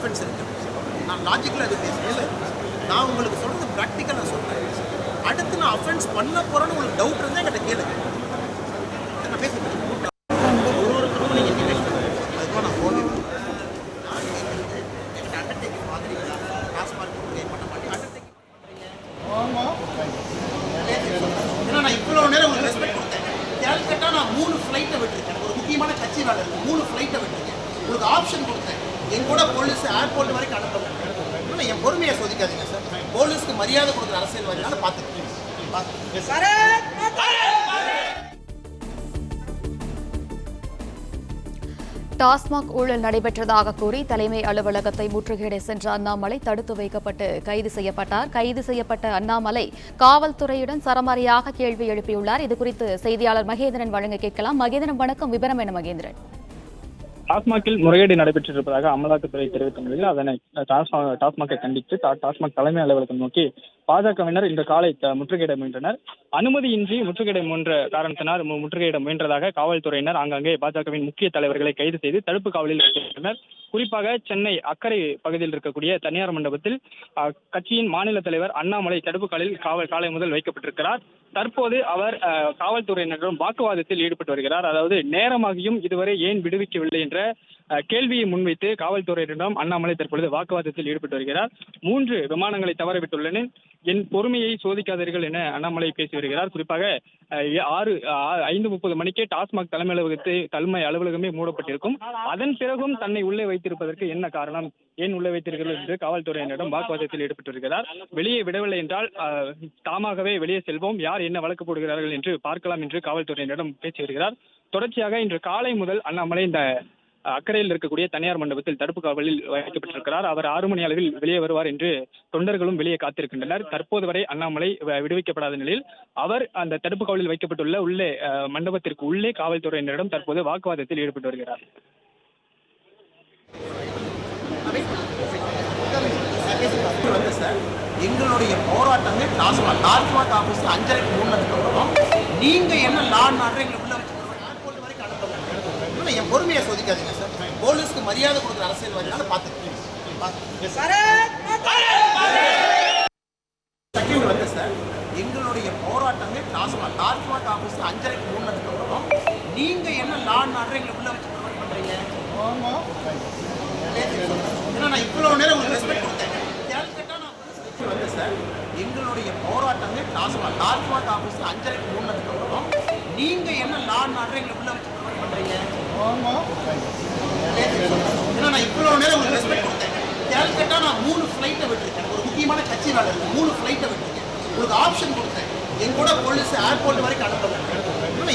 Offence இருக்கு. நான் லாஜிக்கலாக அது பேசுகிறேன். நான் உங்களுக்கு சொல்கிறது ப்ராக்டிக்கலாக சொல்கிறேன். அடுத்து நான் அஃபென்ஸ் பண்ண போகிறேன்னு உங்களுக்கு டவுட் இருந்தால் என்கிட்ட கேளுங்க. நான் பேசுகிறேன். ஒருத்தருக்கும் நீங்கள் கேட்கணும். அதுக்காக நான் போனேன். நான் கேட்குறது என்கிட்ட அண்டர்டேக்கிங் மாதிரிங்களா டாஸ்மார்க் பண்ண மாட்டேன். அண்டர்டேக்கிங் ஏன்னா நான் இவ்வளோ நேரம் உங்களுக்கு ரெஸ்பெக்ட் கொடுத்தேன். கேல்கட்டா நான் 3 ஃப்ளைட்டை விட்டுருக்கேன். ஒரு முக்கியமான கட்சி வேலை இருக்குது. 3 ஃப்ளைட்டை விட்டுருக்கேன். உங்களுக்கு ஆப்ஷன் கொடுத்தேன். என் கூட போலீஸ் ஏர்போர்ட் வரைக்கும் அனுப்புங்க. ஆனால் என் பொறுமையை சோதிக்காதீங்க சார். போலீஸ்க்கு மரியாதை கொடுக்குற அரசியல்வாதினால பார்த்துக்கேன். டாஸ்மாக் ஊழல் நடைபெற்றதாக கூறி தலைமை அலுவலகத்தை முற்றுகையிட சென்ற அண்ணாமலை தடுத்து வைக்கப்பட்டு கைது செய்யப்பட்டார். கைது செய்யப்பட்ட அண்ணாமலை காவல்துறையுடன் சரமாரியாக கேள்வி எழுப்பியுள்ளார். இதுகுறித்து செய்தியாளர் மகேந்திரன் வழங்க கேட்கலாம். மகேந்திரன் வணக்கம். விவரம் என்ன மகேந்திரன்? டாஸ்மாகில் முறைகேடு நடைபெற்றிருப்பதாக அமலாக்கத்துறை தெரிவித்த நிலையில் அதனை டாஸ்மாகை கண்டித்து டாஸ்மாக் தலைமை அலுவலகம் நோக்கி பாஜகவினர் இன்று காலை முற்றுகையிட முயன்றனர். அனுமதியின்றி முற்றுகையிட முயன்ற காரணத்தினால் முற்றுகையிட முயன்றதாக காவல்துறையினர் ஆங்காங்கே பாஜகவின் முக்கிய தலைவர்களை கைது செய்து தடுப்பு காவலில் வைக்கின்றனர். குறிப்பாக சென்னை அக்கரை பகுதியில் இருக்கக்கூடிய தனியார் மண்டபத்தில் கட்சியின் மாநில தலைவர் அண்ணாமலை தடுப்பு காலை முதல் வைக்கப்பட்டிருக்கிறார். தற்போது அவர் காவல்துறையினரிடம் வாக்குவாதத்தில் ஈடுபட்டு வருகிறார். அதாவது நேரமாகியும் இதுவரை ஏன் விடுவிக்கவில்லை என்ற கேள்வியை முன்வைத்து காவல்துறையினரிடம் அண்ணாமலை தற்பொழுது வாக்குவாதத்தில் ஈடுபட்டு வருகிறார். 3 விமானங்களை தவறவிட்டுள்ளன, என் பொறுமையை சோதிக்காதீர்கள் என அண்ணாமலை பேசி வருகிறார். குறிப்பாக 5:30 மணிக்கே டாஸ்மாக் தலைமை அலுவலகமே மூடப்பட்டிருக்கும். அதன் பிறகும் தன்னை உள்ளே வைத்திருப்பதற்கு என்ன காரணம், ஏன் உள்ளே வைத்திருக்கிறது என்று காவல்துறையினரிடம் வாக்குவாதத்தில் ஈடுபட்டு வருகிறார். வெளியே விடவில்லை என்றால் தாமாகவே வெளியே செல்வோம், யார் என்ன வழக்கு போடுகிறார்கள் என்று பார்க்கலாம் என்று காவல்துறையினரிடம் பேசி வருகிறார். தொடர்ச்சியாக இன்று காலை முதல் அண்ணாமலை இந்த அக்கறையில் இருக்கக்கூடிய தனியார் மண்டபத்தில் தடுப்பு காவலில் வைக்கப்பட்டிருக்கிறார். அவர் 6 மணி அளவில் வெளியே வருவார் என்று தொண்டர்களும் வெளியே காத்திருக்கின்றனர். தற்போது வரை அண்ணாமலை விடுவிக்கப்படாத நிலையில் அவர் அந்த தடுப்பு காவலில் வைக்கப்பட்டுள்ள உள்ளே மண்டபத்திற்கு உள்ளே காவல்துறையினரிடம் தற்போது வாக்குவாதத்தில் ஈடுபட்டு வருகிறார். எங்களுடைய போராட்டமே டாஸ்மாக் ஆபீஸ் 5:30 மூடினதுக்கு அப்புறம் நீங்க என்ன லா அண்ட் ஆர்டர் எங்களை உள்ள வச்சு ஏர்போர்ட் வரைக்கும் அனுப்புங்க. என் பொறுமையை சோதிக்காதீங்க சார். போலீஸ்க்கு மரியாதை கொடுக்குற அரசியல்வாதினால பார்த்துக்கேன். சார் எங்களுடைய போராட்டமே டாஸ்மாக் ஆபீஸ் 5:30 மூடினதுக்கு அப்புறம் நீங்க என்ன லா அண்ட் ஆர்டர் எங்களை உள்ள வச்சு பண்றீங்க. ஏன்னா நான் இவ்வளோ நேரம் உங்களுக்கு ரெஸ்பெக்ட் கொடுத்தேன். சார் எங்களுடைய போராட்டமே டாஸ்மாக் ஆபீஸ் 5:30 மூடினதுக்கு அப்புறம் நீங்க என்ன லா அண்ட் ஆர்டர் எங்களை உள்ள வச்சு பண்றீங்க. ஏன்னா நான் இவ்வளோ நேரம் உங்களுக்கு ரெஸ்பெக்ட் கொடுத்தேன். கேல்கட்டா நான் 3 ஃப்ளைட்டை விட்டுருக்கேன். ஒரு முக்கியமான கட்சி வேலை இருக்குது. 3 ஃப்ளைட்டை விட்டுருக்கேன். உங்களுக்கு ஆப்ஷன் கொடுத்தேன். என் கூட போலீஸ் ஏர்போர்ட் வரைக்கும் அனுப்புங்க.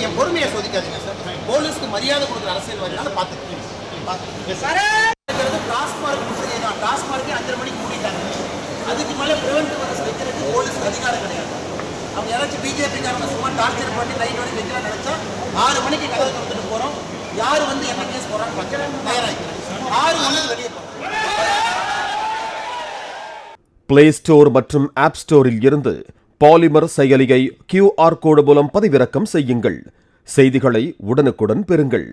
என் பொறுமையை சோதிக்காதீங்க சார். போலீஸ்க்கு மரியாதை கொடுக்குற அரசியல்வாதினால பார்த்துக்கேன். டாஸ்மார்க் முற்றுகை தான். டாஸ்மார்க்கே 5:30 மணிக்கு மூடிட்டாங்க. அதுக்கு மேலே பிரிவென்டிவ் மெஷர்ஸ் வைக்கிறதுக்கு போலீஸ்க்கு அதிகாரம் கிடையாது. அவங்க யாராச்சும் பிஜேபிக்காரங்க சும்மா டார்ச்சர் பண்ணி லைட் வரைக்கும் வைக்கலாம் நினைச்சா 6 மணிக்கு கதவை திறந்துட்டு போகிறோம். யார் வந்து என்ன கேஸ் போகிறான்னு பார்க்க தயாராகிக்கிறேன். 6 மணிக்கு வெளியே போகிறோம். பிளே ஸ்டோர் மற்றும் ஆப் ஸ்டோரில் இருந்து பாலிமர் செயலியை QR கோடு மூலம் பதிவிறக்கம் செய்யுங்கள். செய்திகளை உடனுக்குடன் பெறுங்கள்.